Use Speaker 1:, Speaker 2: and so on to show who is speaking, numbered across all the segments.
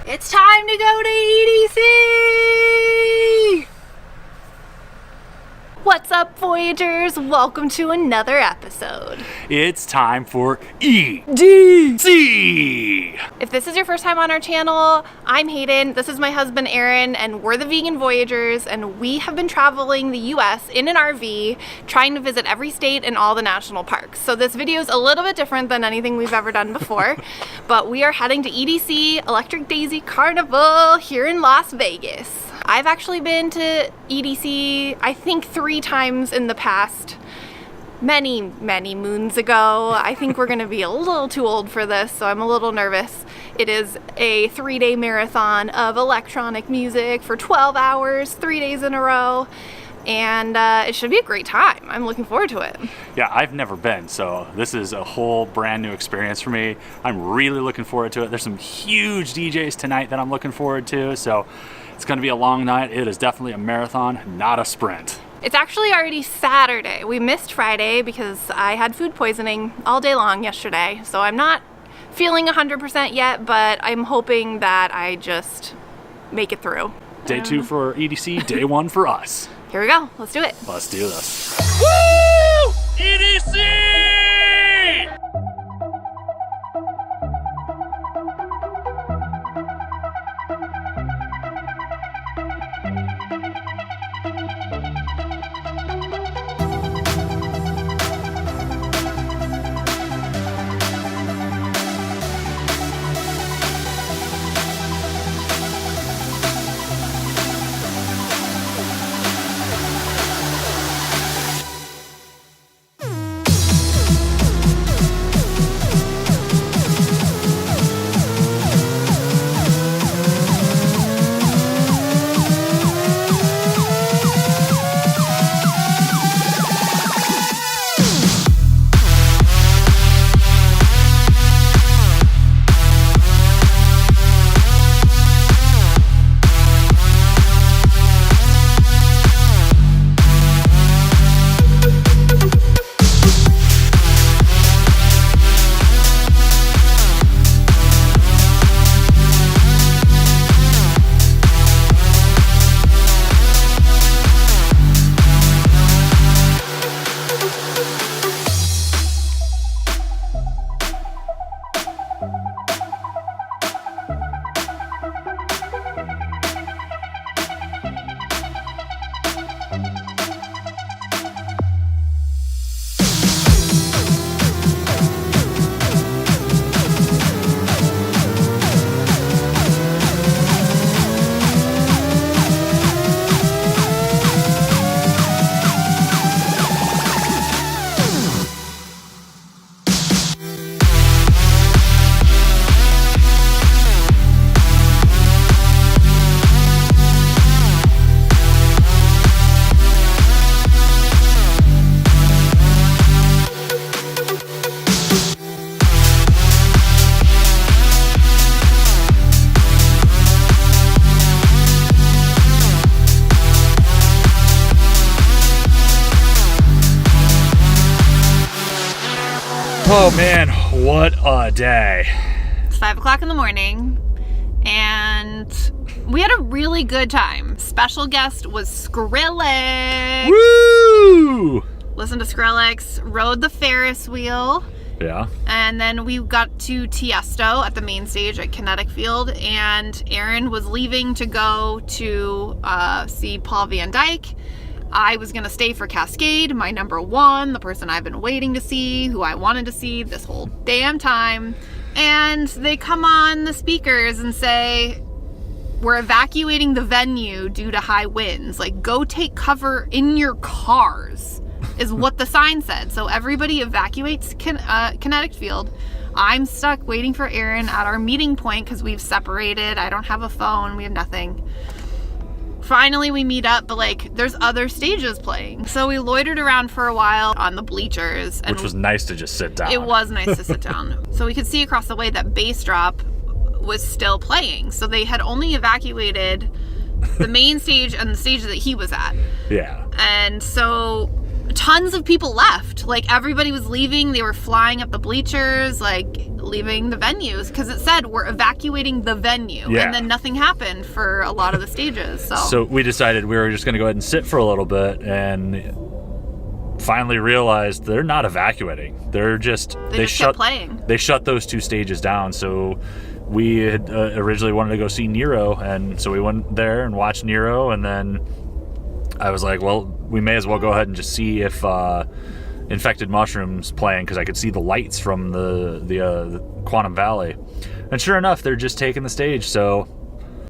Speaker 1: It's time to go to EDC! What's up, Voyagers? Welcome to another episode.
Speaker 2: It's time for EDC!
Speaker 1: If this is your first time on our channel, I'm Hayden, this is my husband Aaron, and we're the Vegan Voyagers, and we have been traveling the US in an RV, trying to visit every state and all the national parks. So this video is a little bit different than anything we've ever done before, but we are heading to EDC, Electric Daisy Carnival, here in Las Vegas. I've actually been to EDC, I think 3 times in the past, many moons ago. I think we're gonna be a little too old for this, so I'm a little nervous. It is a 3-day marathon of electronic music for 12 hours, 3 days in a row, and it should be a great time. I'm looking forward to it.
Speaker 2: Yeah, I've never been, so this is a whole brand new experience for me. I'm really looking forward to it. There's some huge DJs tonight that I'm looking forward to, so it's gonna be a long night. It is definitely a marathon, not a sprint.
Speaker 1: It's actually already Saturday. We missed Friday because I had food poisoning all day long yesterday, so I'm not feeling 100% yet, but I'm hoping that I just make it through.
Speaker 2: Day 2 for EDC, day 1 for us.
Speaker 1: Here we go, let's do it.
Speaker 2: Let's do this. Woo! EDC! Oh man, what a day.
Speaker 1: It's 5 o'clock in the morning, and we had a really good time. Special guest was Skrillex.
Speaker 2: Woo!
Speaker 1: Listened to Skrillex, rode the Ferris wheel.
Speaker 2: Yeah.
Speaker 1: And then we got to Tiesto at the main stage at Kinetic Field, and Aaron was leaving to go to see Paul Van Dyke. I was gonna stay for Cascade, my number 1, the person I've been waiting to see, who I wanted to see this whole damn time. And they come on the speakers and say, we're evacuating the venue due to high winds. Like, go take cover in your cars, is what the sign said. So everybody evacuates Kinetic Field. I'm stuck waiting for Aaron at our meeting point because we've separated. I don't have a phone, we have nothing. Finally we meet up, but like there's other stages playing. So we loitered around for a while on the bleachers. And
Speaker 2: which was nice to just sit down.
Speaker 1: It was nice to sit down. So we could see across the way that Bass Drop was still playing. So they had only evacuated the main stage and the stage that he was at.
Speaker 2: Yeah.
Speaker 1: And so tons of people left. Like, everybody was leaving. They were flying up the bleachers, like, leaving the venues, because it said we're evacuating the venue.
Speaker 2: Yeah.
Speaker 1: And then nothing happened for a lot of the stages.
Speaker 2: So we decided we were just going to go ahead and sit for a little bit, and finally realized they're not evacuating. They're just
Speaker 1: they just kept playing.
Speaker 2: They shut those 2 stages down. So we had originally wanted to go see Nero, and so we went there and watched Nero, and then I was like, well, we may as well go ahead and just see if Infected Mushroom's playing, because I could see the lights from the Quantum Valley, and sure enough, they're just taking the stage. So,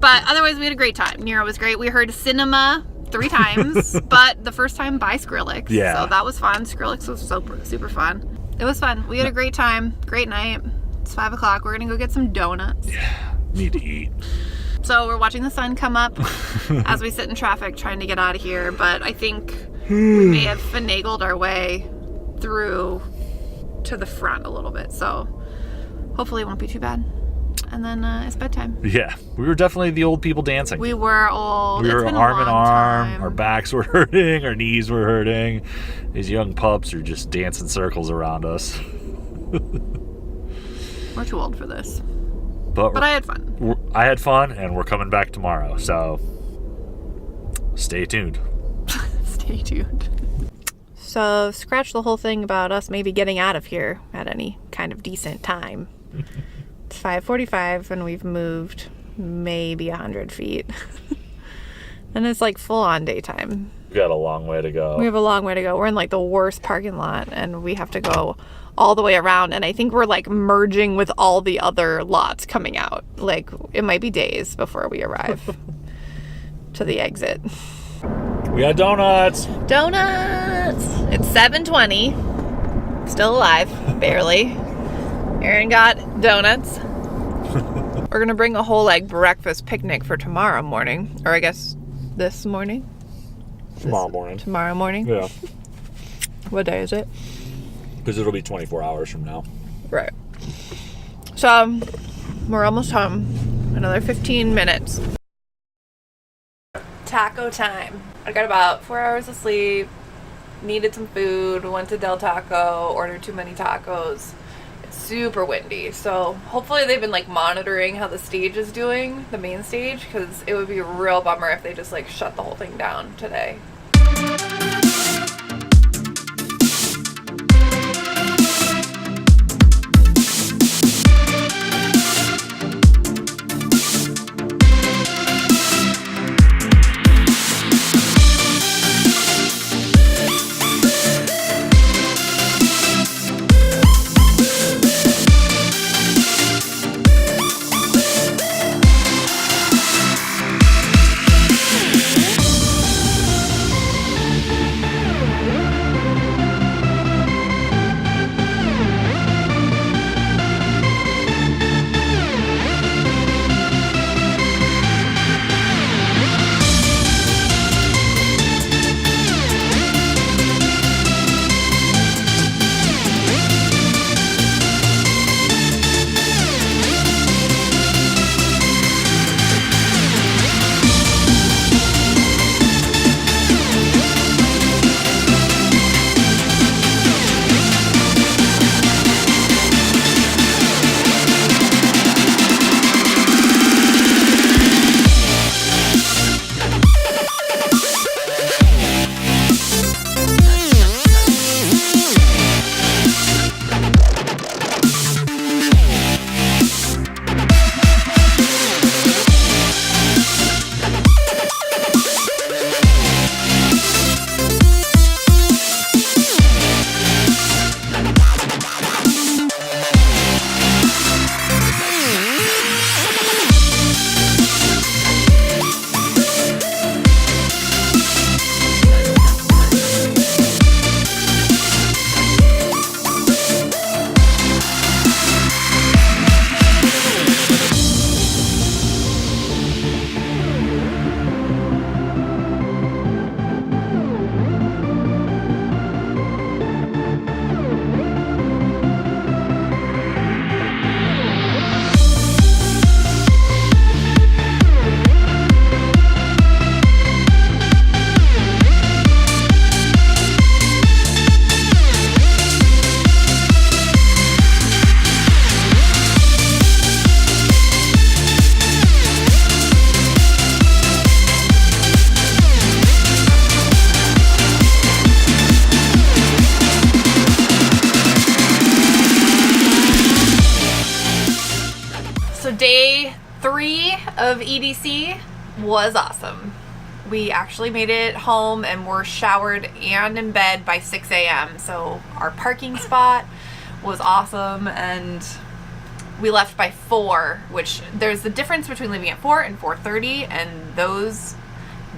Speaker 1: but otherwise, we had a great time. Nero was great. We heard Cinema 3 times, but the first time by Skrillex.
Speaker 2: Yeah.
Speaker 1: So that was fun. Skrillex was super fun. It was fun. We had a great time. Great night. It's 5 o'clock. We're gonna go get some donuts.
Speaker 2: Yeah, need to eat.
Speaker 1: So we're watching the sun come up as we sit in traffic trying to get out of here, but I think we may have finagled our way through to the front a little bit, so hopefully it won't be too bad. And then it's bedtime.
Speaker 2: Yeah, we were definitely the old people dancing.
Speaker 1: We were old.
Speaker 2: We
Speaker 1: It's
Speaker 2: were
Speaker 1: been a
Speaker 2: arm in
Speaker 1: long
Speaker 2: arm.
Speaker 1: time.
Speaker 2: Our backs were hurting. Our knees were hurting. These young pups are just dancing circles around us.
Speaker 1: We're too old for this.
Speaker 2: But
Speaker 1: I had fun.
Speaker 2: I had fun, and we're coming back tomorrow. So stay tuned.
Speaker 1: Stay tuned. So scratch the whole thing about us maybe getting out of here at any kind of decent time. It's 5:45 and we've moved maybe 100 feet. And it's like full on daytime.
Speaker 2: We've got a long way to go.
Speaker 1: We have a long way to go. We're in like the worst parking lot and we have to go all the way around. And I think we're like merging with all the other lots coming out. Like it might be days before we arrive to the exit.
Speaker 2: We got donuts.
Speaker 1: Donuts! It's 7:20. Still alive, barely. Aaron got donuts. We're gonna bring a whole like breakfast picnic for tomorrow morning. Or I guess this morning?
Speaker 2: Tomorrow morning.
Speaker 1: Tomorrow morning?
Speaker 2: Yeah.
Speaker 1: What day is it?
Speaker 2: Because it'll be 24 hours from now.
Speaker 1: Right. So, we're almost home. Another 15 minutes. Taco time. I got about 4 hours of sleep, needed some food, went to Del Taco, ordered too many tacos. It's super windy, so hopefully they've been like monitoring how the stage is doing, the main stage, because it would be a real bummer if they just like shut the whole thing down today. So day 3 of EDC was awesome. We actually made it home and were showered and in bed by 6 a.m. So our parking spot was awesome, and we left by 4, which there's the difference between leaving at 4 and 4:30, and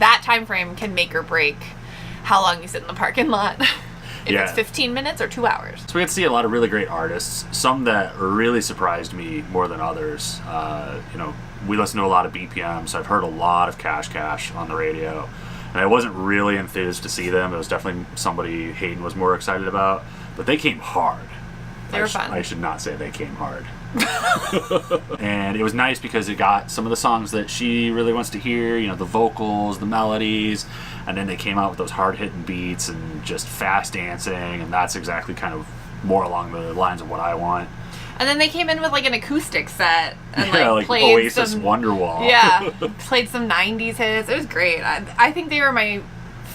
Speaker 1: that time frame can make or break how long you sit in the parking lot. If it's 15 minutes or 2 hours.
Speaker 2: So we got to see a lot of really great artists, some that really surprised me more than others. We listen to a lot of BPM, so I've heard a lot of Cash on the radio, and I wasn't really enthused to see them. It was definitely somebody Hayden was more excited about, but they came hard.
Speaker 1: They were fun.
Speaker 2: I should not say they came hard. And it was nice because it got some of the songs that she really wants to hear, the vocals, the melodies, and then they came out with those hard-hitting beats and just fast dancing, and that's exactly kind of more along the lines of what I want.
Speaker 1: And then they came in with like an acoustic set and
Speaker 2: like
Speaker 1: played
Speaker 2: Oasis
Speaker 1: some,
Speaker 2: Wonderwall.
Speaker 1: Yeah, played some 90s hits. It was great. I think they were my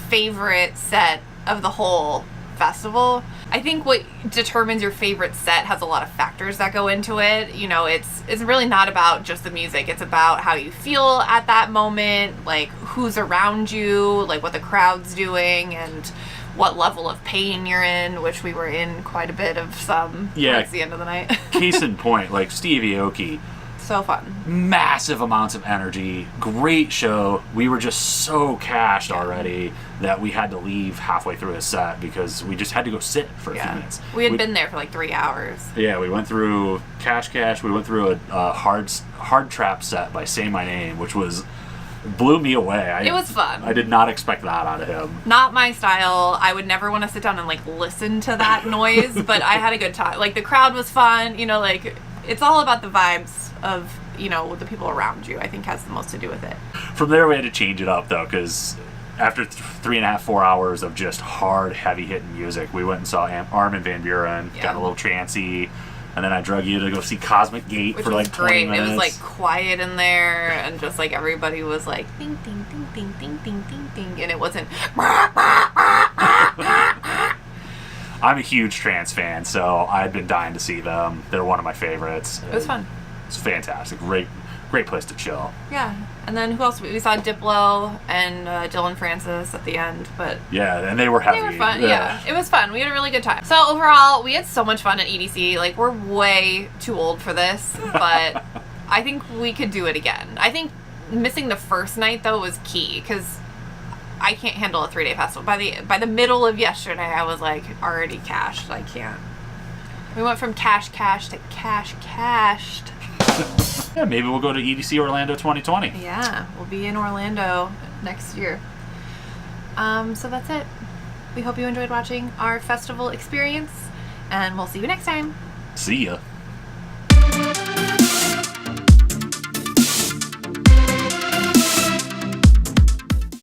Speaker 1: favorite set of the whole festival. I think what determines your favorite set has a lot of factors that go into it. It's really not about just the music. It's about how you feel at that moment, like who's around you, like what the crowd's doing, and what level of pain you're in, which we were in quite a bit of some towards the end of the night.
Speaker 2: Case in point, like Steve Aoki.
Speaker 1: So fun.
Speaker 2: Massive amounts of energy. Great show. We were just so cashed already that we had to leave halfway through his set because we just had to go sit for a few minutes.
Speaker 1: We had been there for like 3 hours.
Speaker 2: Yeah, we went through Cash. We went through a hard trap set by Say My Name, which blew me away.
Speaker 1: It was fun.
Speaker 2: I did not expect that out of him.
Speaker 1: Not my style. I would never want to sit down and listen to that noise, but I had a good time. The crowd was fun, it's all about the vibes of, the people around you, I think has the most to do with it.
Speaker 2: From there, we had to change it up, though, because after 3.5, 4 hours of just hard, heavy-hitting music, we went and saw Armin van Buuren, got a little trancey, and then I drug you to go see Cosmic Gate for 20
Speaker 1: great.
Speaker 2: minutes.
Speaker 1: It was quiet in there, and just everybody was ding, ding, ding, ding, ding, ding, ding, ding, and it wasn't.
Speaker 2: I'm a huge trance fan, so I'd been dying to see them. They're one of my favorites.
Speaker 1: It was fun.
Speaker 2: It's fantastic. Great place to chill.
Speaker 1: Yeah. And then who else? We saw Diplo and Dylan Francis at the end, but
Speaker 2: yeah, and they were heavy.
Speaker 1: They were fun. Yeah, it was fun. We had a really good time. So overall, we had so much fun at EDC. We're way too old for this, but I think we could do it again. I think missing the first night though was key because I can't handle a 3-day festival. By the middle of yesterday, I was already cashed. I can't. We went from cashed to cashed.
Speaker 2: Yeah, maybe we'll go to EDC Orlando 2020.
Speaker 1: Yeah, we'll be in Orlando next year. So that's it. We hope you enjoyed watching our festival experience, and we'll see you next time.
Speaker 2: See ya.